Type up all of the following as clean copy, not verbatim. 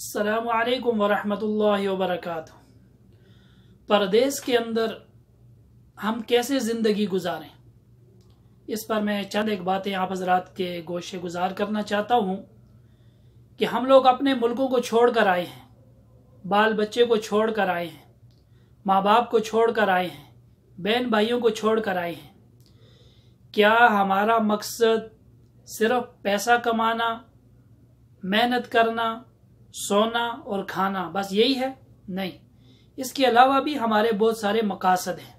अस्सलामु अलैकुम वरहमतुल्लाहि वबरकातुहू। परदेश के अंदर हम कैसे ज़िंदगी गुजारें, इस पर मैं चंद एक बातें आप हज़रात के गोशे गुजार करना चाहता हूँ कि हम लोग अपने मुल्कों को छोड़ कर आए हैं, बाल बच्चे को छोड़ कर आए हैं, माँ बाप को छोड़ कर आए हैं, बहन भाइयों को छोड़ कर आए हैं। क्या हमारा मकसद सिर्फ पैसा कमाना, मेहनत करना, सोना और खाना बस यही है? नहीं, इसके अलावा भी हमारे बहुत सारे मकासद हैं।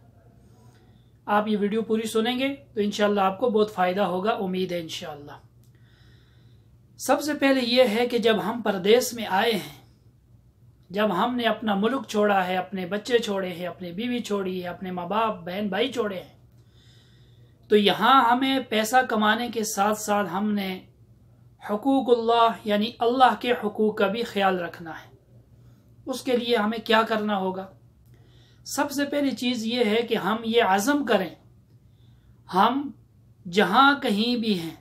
आप ये वीडियो पूरी सुनेंगे तो इंशाल्लाह आपको बहुत फ़ायदा होगा, उम्मीद है इंशाल्लाह। सबसे पहले ये है कि जब हम परदेश में आए हैं, जब हमने अपना मुल्क छोड़ा है, अपने बच्चे छोड़े हैं, अपनी बीवी छोड़ी है, अपने माँ बाप बहन भाई छोड़े हैं, तो यहाँ हमें पैसा कमाने के साथ साथ हमने हुकूकुल्लाह यानी अल्लाह के हुकूक का भी ख्याल रखना है। उसके लिए हमें क्या करना होगा? सबसे पहली चीज़ ये है कि हम ये आज़म करें, हम जहाँ कहीं भी हैं,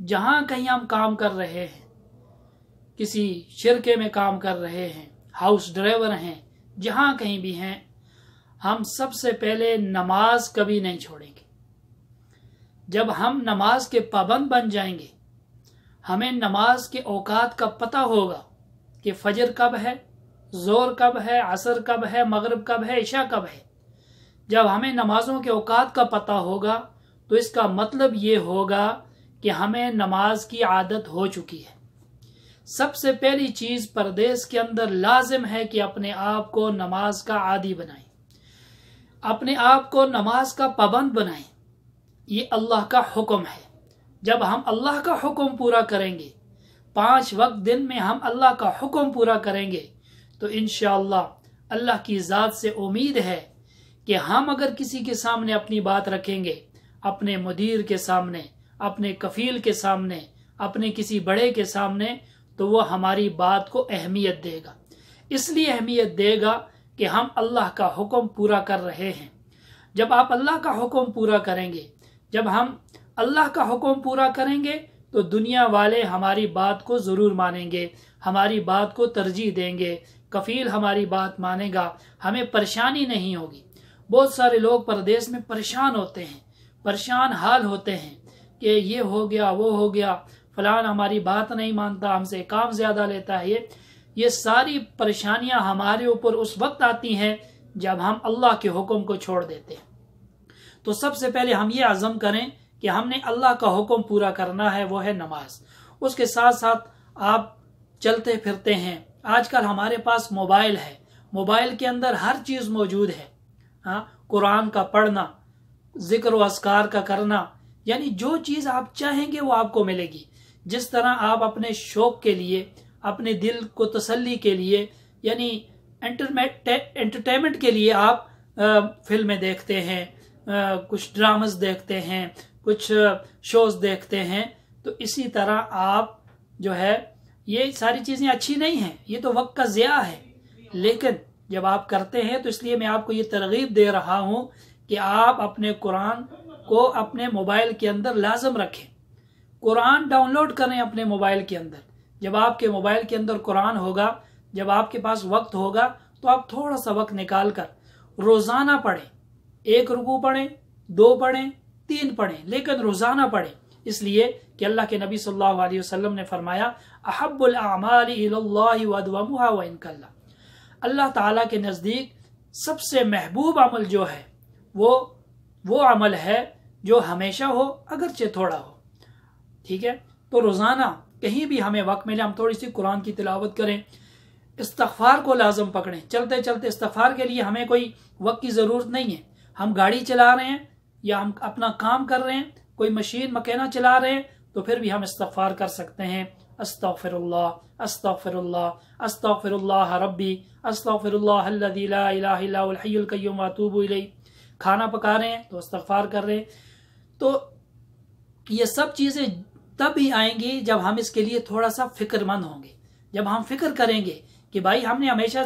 जहाँ कहीं हम काम कर रहे हैं, किसी शिरके में काम कर रहे हैं, हाउस ड्राइवर हैं, जहाँ कहीं भी हैं, हम सबसे पहले नमाज कभी नहीं छोड़ेंगे। जब हम नमाज के पाबंद बन जाएंगे, हमें नमाज के औकात का पता होगा कि फजर कब है, ज़ोर कब है, असर कब है, मगरिब कब है, इशा कब है। जब हमें नमाजों के औकात का पता होगा तो इसका मतलब ये होगा कि हमें नमाज की आदत हो चुकी है। सबसे पहली चीज़ परदेश के अंदर लाजिम है कि अपने आप को नमाज का आदी बनाएं, अपने आप को नमाज का पाबंद बनाएं। ये अल्लाह का हुक्म है। जब हम अल्लाह का हुक्म पूरा करेंगे, 5 वक्त दिन में हम अल्लाह का हुक्म पूरा करेंगे, तो इंशाअल्लाह अल्लाह की ज़ात से उम्मीद है कि हम अगर किसी के सामने अपनी बात रखेंगे, अपने मुदीर के सामने, अपने कफील के सामने, अपने किसी बड़े के सामने, तो वो हमारी बात को अहमियत देगा। इसलिए अहमियत देगा कि हम अल्लाह का हुक्म पूरा कर रहे हैं। जब आप अल्लाह का हुक्म पूरा करेंगे, जब हम अल्लाह का हुक्म पूरा करेंगे, तो दुनिया वाले हमारी बात को ज़रूर मानेंगे, हमारी बात को तरजीह देंगे, कफील हमारी बात मानेगा, हमें परेशानी नहीं होगी। बहुत सारे लोग परदेश में परेशान होते हैं, परेशान हाल होते हैं कि ये हो गया, वो हो गया, फलान हमारी बात नहीं मानता, हमसे काम ज़्यादा लेता है। ये सारी परेशानियां हमारे ऊपर उस वक्त आती हैं जब हम अल्लाह के हुक्म को छोड़ देते हैं। तो सबसे पहले हम ये आज़म करें कि हमने अल्लाह का हुक्म पूरा करना है, वो है नमाज। उसके साथ साथ आप चलते फिरते हैं, आजकल हमारे पास मोबाइल है, मोबाइल के अंदर हर चीज़ मौजूद है। हाँ, कुरान का पढ़ना, जिक्र व अस्कार का करना, यानी जो चीज़ आप चाहेंगे वो आपको मिलेगी। जिस तरह आप अपने शौक के लिए, अपने दिल को तसल्ली के लिए, यानी एंटरटेनमेंट के लिए आप फिल्में देखते हैं, कुछ ड्रामास देखते हैं, कुछ शोज देखते हैं, तो इसी तरह आप जो है, ये सारी चीज़ें अच्छी नहीं हैं, ये तो वक्त का ज़िया है। लेकिन जब आप करते हैं तो इसलिए मैं आपको ये तरगीब दे रहा हूँ कि आप अपने कुरान को अपने मोबाइल के अंदर लाजम रखें। कुरान डाउनलोड करें अपने मोबाइल के अंदर। जब आपके मोबाइल के अंदर कुरान होगा, जब आपके पास वक्त होगा, तो आप थोड़ा सा वक्त निकाल कर रोज़ाना पढ़ें। 1 रुकू पढ़ें, 2 पढ़ें, 3 पढ़ें, लेकिन रोज़ाना पढ़ें। इसलिए कि अल्लाह के नबी सल्लल्लाहु अलैहि वसल्लम ने फरमाया, अहब्बुल अमाली इलल्लाहि व अदवमुहा व इन कल्ला। अल्लाह ताला के नज़दीक सबसे महबूब अमल जो है वो अमल है जो हमेशा हो, अगरचे थोड़ा हो। ठीक है, तो रोज़ाना कहीं भी हमें वक्त मिले, हम थोड़ी सी कुरान की तिलावत करें, इस्तिग़फ़ार को लाजम पकड़ें। चलते चलते इस्तिग़फ़ार के लिए हमें कोई वक्त की ज़रूरत नहीं है। हम गाड़ी चला रहे हैं या हम अपना काम कर रहे हैं, कोई मशीन मकैना चला रहे हैं, तो फिर भी हम इस्तिग़फ़ार कर सकते हैं। अस्तग़फ़िरुल्लाह, अस्तग़फ़िरुल्लाह, अस्तग़फ़िरुल्लाह रब्बी, अस्तग़फ़िरुल्लाह अल्लज़ी ला इलाहा इल्ला हुवल हय्युल क़य्यूम व अतूबु इलैह। खाना पका रहे हैं तो इस्तिग़फ़ार कर रहे हैं। तो ये सब चीज़ें तब ही आएंगी जब हम इसके लिए थोड़ा सा फिक्रमंद होंगे, जब हम फिक्र करेंगे कि भाई हमने हमेशा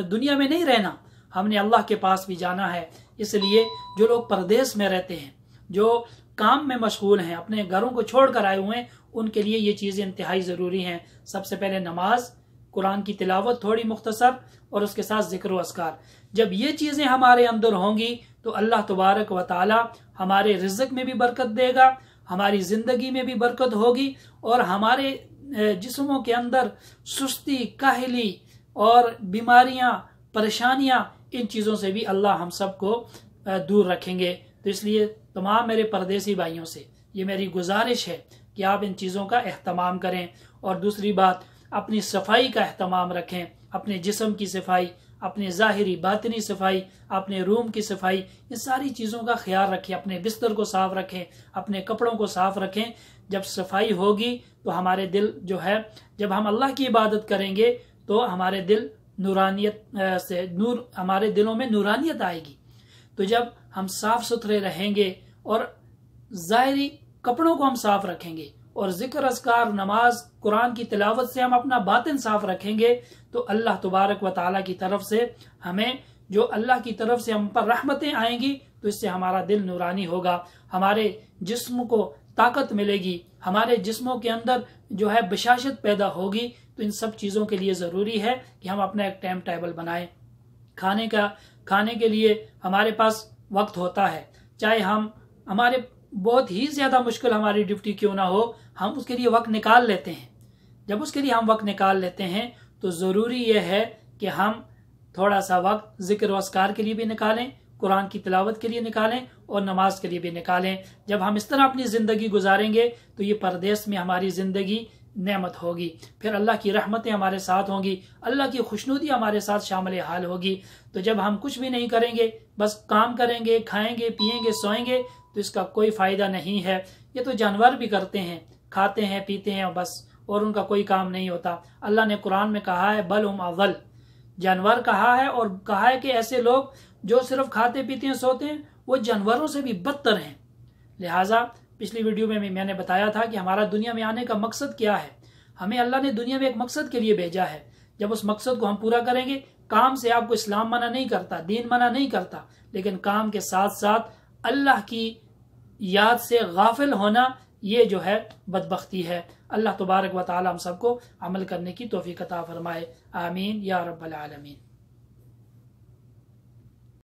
दुनिया में नहीं रहना, हमने अल्लाह के पास भी जाना है। इसलिए जो लोग परदेश में रहते हैं, जो काम में मशगूल हैं, अपने घरों को छोड़ कर आए हुए हैं, उनके लिए ये चीज़ें इंतहाई ज़रूरी हैं। सबसे पहले नमाज, कुरान की तिलावत थोड़ी मुख्तसर, और उसके साथ जिक्र व अस्कार। जब ये चीज़ें हमारे अंदर होंगी तो अल्लाह तबारक व ताला हमारे रिज़्क़ में भी बरकत देगा, हमारी ज़िंदगी में भी बरकत होगी, और हमारे जिस्मों के अंदर सुस्ती, काहली और बीमारियां, परेशानियां, इन चीज़ों से भी अल्लाह हम सबको दूर रखेंगे। तो इसलिए तमाम मेरे परदेसी भाइयों से ये मेरी गुजारिश है कि आप इन चीज़ों का एहतमाम करें। और दूसरी बात, अपनी सफाई का एहतमाम रखें, अपने जिस्म की सफाई, अपने ज़ाहिरी बातिनी सफाई, अपने रूम की सफाई, इन सारी चीज़ों का ख्याल रखें। अपने बिस्तर को साफ रखें, अपने कपड़ों को साफ रखें। जब सफाई होगी तो हमारे दिल जो है, जब हम अल्लाह की इबादत करेंगे तो हमारे दिल नूरानियत से हमारे दिलों में नूरानियत आएगी। तो जब हम साफ सुथरे रहेंगे और ज़ाहिरी कपड़ों को हम साफ रखेंगे और जिक्र अस्कार, नमाज, कुरान की तिलावत से हम अपना बातिन साफ रखेंगे, तो अल्लाह तबारक व ताला की तरफ से हमें जो अल्लाह की तरफ से हम पर रहमतें आएंगी, तो इससे हमारा दिल नूरानी होगा, हमारे जिस्म को ताकत मिलेगी, हमारे जिस्मों के अंदर जो है बशाशत पैदा होगी। तो इन सब चीज़ों के लिए ज़रूरी है कि हम अपना एक टाइम टेबल बनाएं। खाने के लिए हमारे पास वक्त होता है, चाहे हमारे बहुत ही ज़्यादा मुश्किल हमारी ड्यूटी क्यों ना हो, हम उसके लिए वक्त निकाल लेते हैं। जब उसके लिए हम वक्त निकाल लेते हैं तो ज़रूरी यह है कि हम थोड़ा सा वक्त जिक्र व अस्कार के लिए भी निकालें, कुरान की तिलावत के लिए निकालें और नमाज के लिए भी निकालें। जब हम इस तरह अपनी ज़िंदगी गुजारेंगे तो ये परदेश में हमारी ज़िंदगी नेमत होगी, फिर अल्लाह की रहमतें हमारे साथ होंगी, अल्लाह की खुशनुदी हमारे साथ शामिल हाल होगी। तो जब हम कुछ भी नहीं करेंगे, बस काम करेंगे, खाएंगे, पिएंगे, सोएंगे, तो इसका कोई फ़ायदा नहीं है। ये तो जानवर भी करते हैं, खाते हैं, पीते हैं बस, और उनका कोई काम नहीं होता। अल्लाह ने कुरान में कहा है बल हुम अव्वल, जानवर कहा है, और कहा है कि ऐसे लोग जो सिर्फ खाते पीते हैं, सोते हैं, वो जानवरों से भी बदतर हैं। लिहाजा पिछली वीडियो में भी मैंने बताया था कि हमारा दुनिया में आने का मकसद क्या है। हमें अल्लाह ने दुनिया में एक मकसद के लिए भेजा है। जब उस मकसद को हम पूरा करेंगे, काम से आपको इस्लाम मना नहीं करता, दीन मना नहीं करता, लेकिन काम के साथ साथ अल्लाह की याद से गाफिल होना, ये जो है बदबख्ती है। अल्लाह तबारक व तआला हम सबको अमल करने की तौफीक अता फरमाए। आमीन या रब्बल आलमीन।